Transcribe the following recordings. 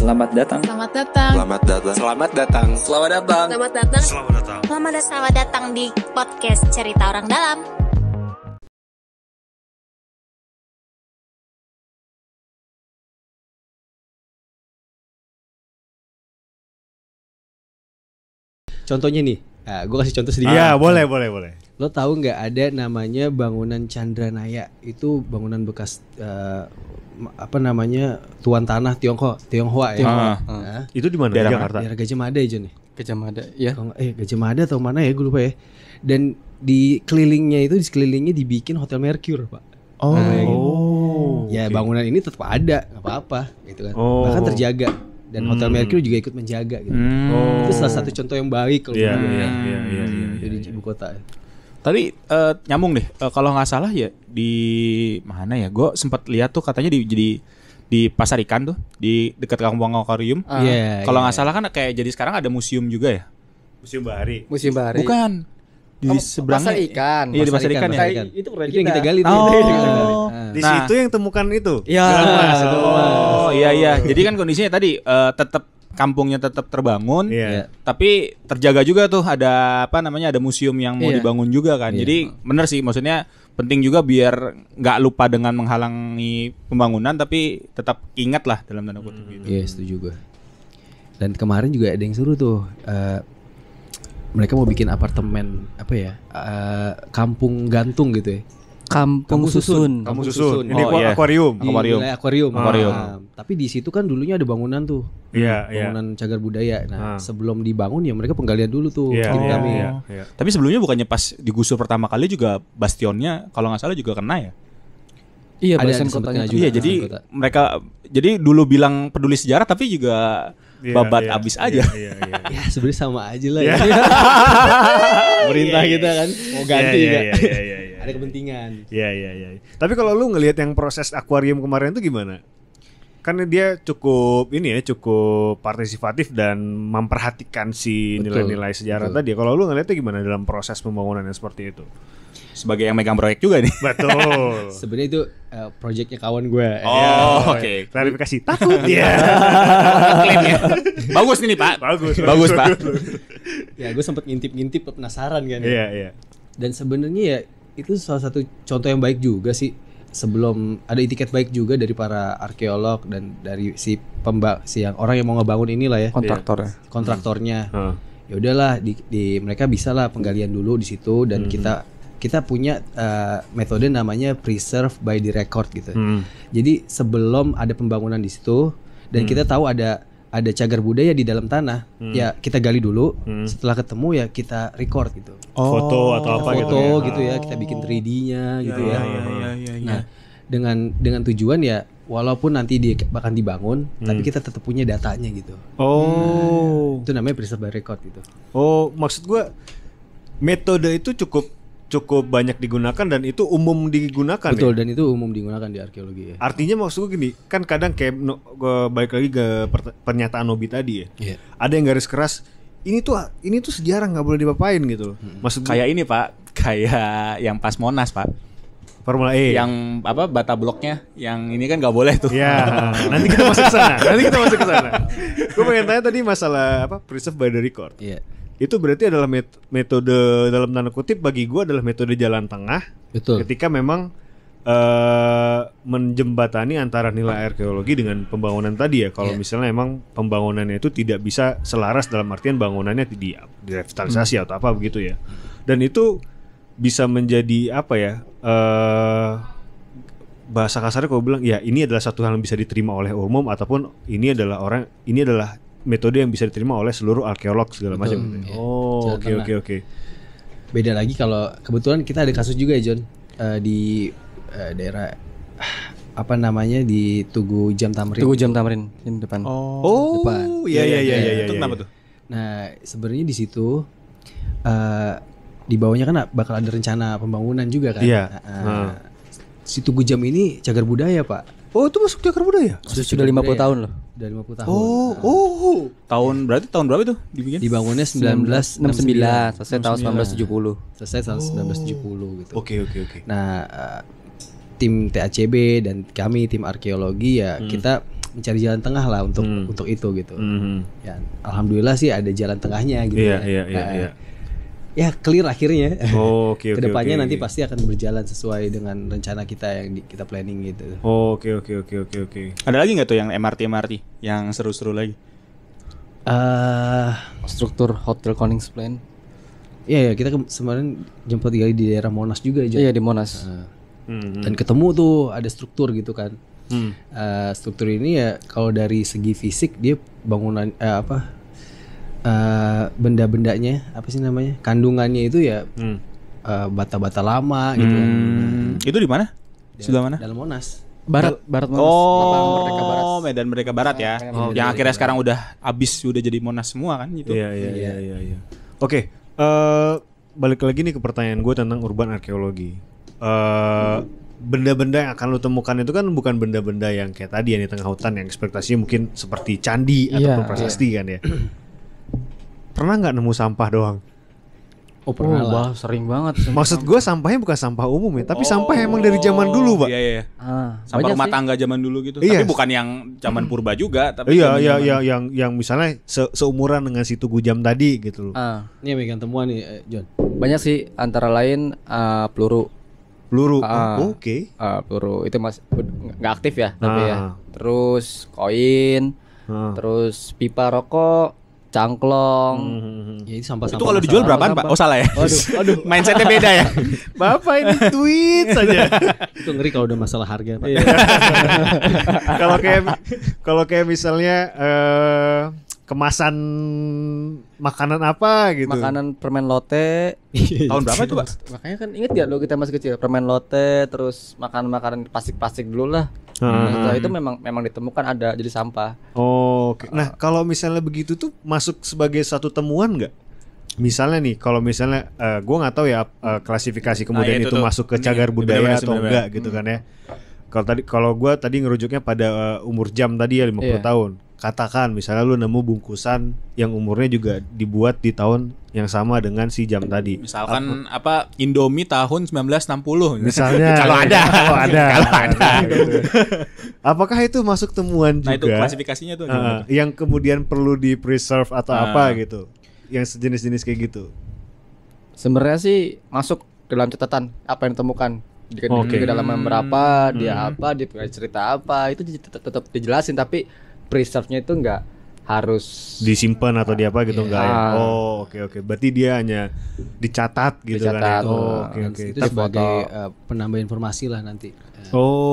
Selamat datang. Selamat datang. Selamat datang. Selamat datang. Selamat datang. Selamat datang. Selamat datang. Selamat datang di podcast Cerita Orang Dalam. Contohnya nih, gue kasih contoh sedikit. Iya, boleh. Lo tahu nggak ada namanya bangunan Chandranaya? Itu bangunan bekas tuan tanah Tionghoa ya. Nah, Itu di mana? Di Jakarta. daerah Gajah Mada ya, Jon. Gajah Mada, ya. Gajah Mada atau mana ya? Gue lupa ya. Dan di sekelilingnya dibikin Hotel Mercure, Pak. Ya, bangunan ini tetap ada, nggak apa-apa, gitu kan. Bahkan terjaga. Dan Hotel Mercure juga ikut menjaga gitu. Itu salah satu contoh yang baik kalau Iya. di ibu kota. Tadi nyambung deh, kalau nggak salah ya di mana ya? Gue sempat lihat tuh katanya di Pasar Ikan tuh, di dekat Kampung Akuarium. Kalau nggak salah kan kayak jadi sekarang ada museum juga ya? Museum Bahari. Museum Bahari. Bukan. Di seberangnya. Pasar Ikan. Iya, di Pasar Ikan ya. Itu yang kita gali tuh. Di situ yang temukan itu. Iya. Iya. Jadi kan kondisinya tadi tetap kampungnya tetap terbangun, tapi terjaga juga tuh ada ada museum yang mau dibangun juga kan. Jadi bener sih, maksudnya penting juga biar nggak lupa dengan menghalangi pembangunan, tapi tetap ingat lah dalam tanda kutip gitu. Iya, setuju gue. Dan kemarin juga ada yang suruh tuh, mereka mau bikin apartemen kampung gantung gitu ya. Kampung Susun. Kamu susun. Ini iya. akuarium. Di wilayah akuarium. Tapi di situ kan dulunya ada bangunan tuh. Iya. Bangunan cagar budaya. Nah, sebelum dibangun ya mereka penggalian dulu tuh. Tim kami. Iya. Tapi sebelumnya bukannya pas digusur pertama kali juga bastionnya kalau nggak salah juga kena ya? Iya, Ada bahasan sempet kotanya kena juga. Iya, jadi mereka dulu bilang peduli sejarah tapi juga babat abis aja. Iya. Ya sebenarnya sama aja lah ya. Pemerintah kita kan mau ganti juga. Iya. Ada kepentingan. Iya. Tapi kalau lu ngelihat yang proses akuarium kemarin itu gimana? Kan dia cukup partisipatif dan memperhatikan si nilai-nilai sejarah tadi. Kalau lu ngelihatnya gimana dalam proses pembangunan yang seperti itu? Sebagai yang megang proyek juga nih. Betul. Sebenarnya itu proyeknya kawan gue. Oke. Klarifikasi takut ya. Bagus nih Pak. Bagus Pak. Ya gue sempet ngintip penasaran kan. Iya. Dan sebenarnya ya itu salah satu contoh yang baik juga sih. Sebelum ada etiket baik juga dari para arkeolog dan dari si yang orang yang mau ngebangun inilah ya. Kontraktornya. Ya udahlah di mereka bisa lah penggalian dulu di situ dan kita punya metode namanya preserve by the record gitu. Jadi sebelum ada pembangunan di situ dan kita tahu ada cagar budaya di dalam tanah, ya kita gali dulu. Setelah ketemu ya kita record gitu. Foto atau apa gitu ya, kita bikin 3D-nya gitu ya. Iya. Nah, dengan tujuan ya walaupun nanti bakal dibangun, tapi kita tetap punya datanya gitu. Itu namanya preserve by record gitu. Maksud gue metode itu cukup banyak digunakan dan itu umum digunakan. Betul, ya? dan itu umum digunakan di arkeologi ya. Artinya maksud gue gini, kan kadang kayak balik lagi ke pernyataan Nobi tadi ya. Iya. Ada yang garis keras, ini tuh sejarah nggak boleh dipapain gitu. Maksud gue, Kayak ini Pak, kayak yang pas Monas Pak. Formula E. Yang bata bloknya, yang ini kan nggak boleh tuh. Ya, nanti kita masuk ke sana. Gue pengen tanya tadi masalah preserve by the record. Iya. Itu berarti adalah metode dalam tanda kutip bagi gue adalah metode jalan tengah. Betul. Ketika memang menjembatani antara nilai arkeologi dengan pembangunan tadi ya. Kalau misalnya emang pembangunannya itu tidak bisa selaras dalam artian bangunannya direvitalisasi atau apa begitu ya. Dan itu bisa menjadi bahasa kasarnya kalau bilang ya ini adalah satu hal yang bisa diterima oleh umum ataupun ini adalah metode yang bisa diterima oleh seluruh arkeolog segala macam. Oke. Beda lagi kalau kebetulan kita ada kasus juga ya John, di daerah di Tugu Jam Tamrin. Tugu Jam Tamrin di depan. Depan. Iya. Itu kenapa tuh? Nah, sebenarnya di situ di bawahnya kan bakal ada rencana pembangunan juga kan. Iya. Si Tugu Jam ini cagar budaya, Pak. Itu masuk cagar budaya? Sudah 50 tahun loh. Udah 50 tahun. Berarti tahun berapa itu dibikin? Dibangunnya 1969. Selesai tahun 1970. Selesai tahun 1970 gitu. Oke. Nah, tim TACB dan kami tim arkeologi ya kita mencari jalan tengah lah untuk itu gitu. Ya, alhamdulillah sih ada jalan tengahnya gitu. Iya. Ya clear akhirnya. Oke. Kedepannya nanti pasti akan berjalan sesuai dengan rencana kita yang kita planning gitu. Oke. Ada lagi nggak tuh yang MRT yang seru-seru lagi? Struktur Hotel Konings Plan. Iya, kita kemarin jemput kali di daerah Monas juga aja. Iya, di Monas. Dan ketemu tuh ada struktur gitu kan. Struktur ini ya kalau dari segi fisik dia bangunan benda-bendanya apa sih namanya, kandungannya itu ya bata-bata lama gitu. Itu di mana? Sebelah mana? Dalam Monas. Barat Monas. Oh, Merdeka Barat. Medan Merdeka Barat ya. Yang akhirnya sekarang udah habis, udah jadi Monas semua kan gitu. Iya. Oke, balik lagi nih ke pertanyaan gue tentang urban arkeologi. Benda-benda yang akan lo temukan itu kan bukan benda-benda yang kayak tadi yang di tengah hutan yang ekspektasinya mungkin seperti candi ataupun prasasti kan ya. Pernah nggak nemu sampah doang? Oh pernah lah. Sering banget. Maksud gue sampahnya bukan sampah umum ya, tapi sampah emang dari zaman dulu, Pak. Iya. Sampah rumah tangga zaman dulu gitu. Iya. Tapi bukan yang zaman purba juga, tapi iya yang misalnya seumuran dengan si Tugu Jam tadi gitu loh. Ini yang megang temuan nih, John. Banyak sih, antara lain peluru. Oke. Peluru itu nggak aktif ya, tapi ya. Terus koin, terus pipa rokok, cangklong. Ya itu sampah-sampah. Itu kalau dijual berapaan, Pak? Oh salah ya. Waduh. Mindsetnya beda ya. Bapak ini tweet saja. Itu ngeri kalau udah masalah harga, Pak. Kalau kayak misalnya kemasan makanan apa gitu. Makanan permen lote. Tahun berapa itu, Pak? Makanya kan inget ya lo kita masih kecil, permen lote, terus makanan plastik dulu lah. Setelah itu memang ditemukan ada jadi sampah. Oke. Nah, kalau misalnya begitu tuh masuk sebagai satu temuan nggak? Misalnya nih, kalau misalnya gue nggak tahu ya klasifikasi kemudian itu masuk ke cagar budaya atau enggak gitu kan ya. Kalau gue tadi ngerujuknya pada umur jam tadi ya 50 tahun. Katakan misalnya lu nemu bungkusan yang umurnya juga dibuat di tahun yang sama dengan si jam tadi. Misalkan Indomie tahun 1960 misalnya. Kalau ada. Gitu. Apakah itu masuk temuan juga? Nah, itu klasifikasinya tuh. Yang kemudian perlu di preserve atau apa gitu. Yang sejenis-jenis kayak gitu. Sebenarnya sih masuk dalam catatan apa yang ditemukan. Di kedalaman berapa, dia apa, dia punya cerita apa, itu tetap dijelasin, tapi preserve-nya itu enggak harus disimpan atau di apa gitu enggak ya. Oke. Berarti dia hanya dicatat gitu kan. Oke. Itu sebagai penambah informasi lah nanti.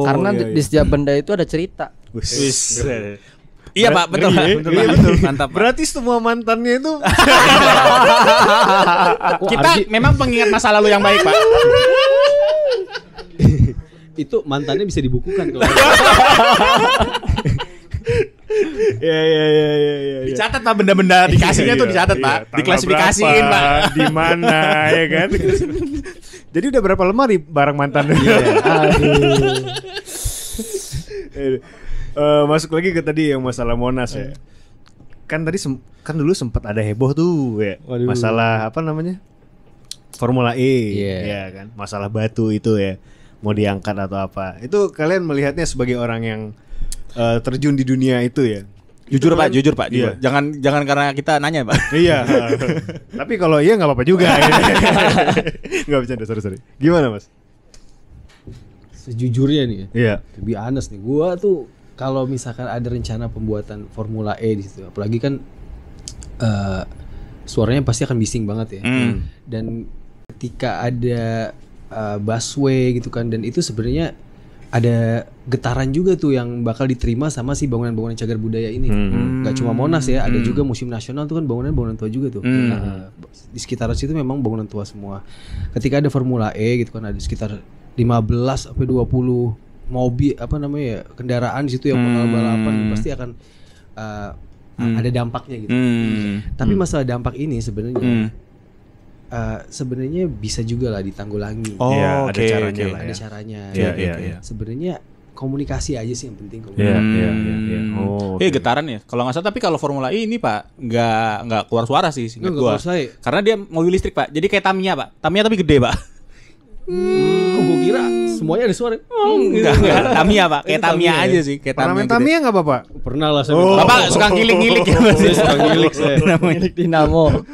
Karena di setiap benda itu ada cerita. Iya Pak, betul. Mantap. Pak. Berarti semua mantannya itu kita memang pengingat masa lalu yang baik, Pak. Itu mantannya bisa dibukukan kalau. Iya. Dicatat Pak, benda-benda dikasihnya tuh dicatat Pak, diklasifikasiin Pak. Di mana ya kan? Jadi udah berapa lemari barang mantan? Masuk lagi ke tadi yang masalah Monas ya. Kan tadi kan dulu sempat ada heboh tuh ya. Masalah apa namanya? Formula E, ya kan? Masalah batu itu ya. Mau diangkat atau apa. Itu kalian melihatnya sebagai orang yang terjun di dunia itu ya. Jujur Pak. Iya. Jangan karena kita nanya Pak. Iya. Tapi kalau iya nggak apa-apa juga. Nggak bercanda, sorry. Gimana Mas? Sejujurnya nih. Iya. Lebih honest nih. Gua tuh kalau misalkan ada rencana pembuatan Formula E di situ, apalagi kan suaranya pasti akan bising banget ya. Dan ketika ada busway gitu kan, dan itu sebenarnya ada getaran juga tuh yang bakal diterima sama si bangunan-bangunan cagar budaya ini. Gak cuma Monas ya, ada juga Museum Nasional tuh kan bangunan-bangunan tua juga tuh. Di sekitaran situ memang bangunan tua semua. Ketika ada Formula E gitu kan, ada sekitar 15 sampai 20 mobil kendaraan di situ yang balapan pasti akan ada dampaknya gitu. Tapi masalah dampak ini sebenarnya bisa juga lah ditanggulangi. Ada caranya lah. Ada caranya. Iya. Sebenarnya komunikasi aja sih yang penting. Iya. Getaran ya. Kalau nggak salah, tapi kalau Formula E ini Pak nggak keluar suara sih, seingat gua. Karena dia mobil listrik Pak. Jadi kayak Tamiya Pak. Tamiya tapi gede Pak. Gue kira semuanya ada suara. Enggak. Tamiya, Pak. Kayak Tamiya aja sih, kayak Pernah main gitu. Tamiya enggak Bapak? Pernah lah saya. Bapak suka ngilik-ngilik ya Mas? Suka ngilik saya. Milik Dinamo.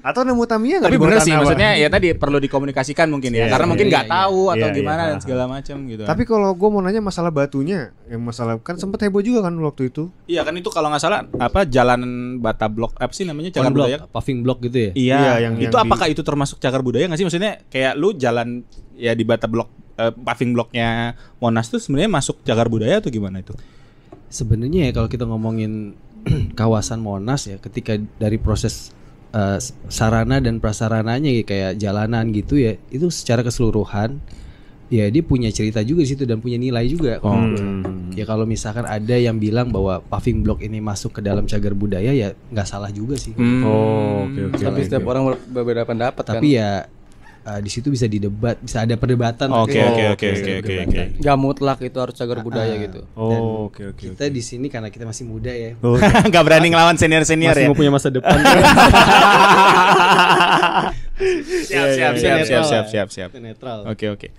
Atau nemu Tamiya enggak? Tapi bener sih, maksudnya ya tadi perlu dikomunikasikan mungkin ya, karena mungkin nggak tahu atau Iya, gimana iya. dan segala macam gitu. Tapi kalau gue mau nanya masalah batunya, yang masalah kan sempet heboh juga kan waktu itu. Iya kan itu kalau nggak salah apa jalan Bata Blok apa sih namanya cagar Block, budaya? paving block gitu ya. Iya, Iya, yang itu apakah itu termasuk cagar budaya nggak sih? Maksudnya kayak lu jalan ya di Bata Blok paving bloknya Monas tuh sebenarnya masuk cagar budaya atau gimana itu? Sebenarnya ya kalau kita ngomongin kawasan Monas ya, ketika dari proses sarana dan prasarananya ya, kayak jalanan gitu ya, itu secara keseluruhan ya dia punya cerita juga di situ dan punya nilai juga. Ya kalau misalkan ada yang bilang bahwa paving block ini masuk ke dalam cagar budaya ya nggak salah juga sih. Oke. Tapi setiap orang berbeda pendapat kan. Tapi ya di situ bisa didebat, bisa ada perdebatan. Oke. Gak mutlak itu harus cagar budaya gitu. Oke. Kita di sini karena kita masih muda ya, Nggak berani ngelawan senior-senior masih ya. mau punya masa depan. Siap. Netral. Oke.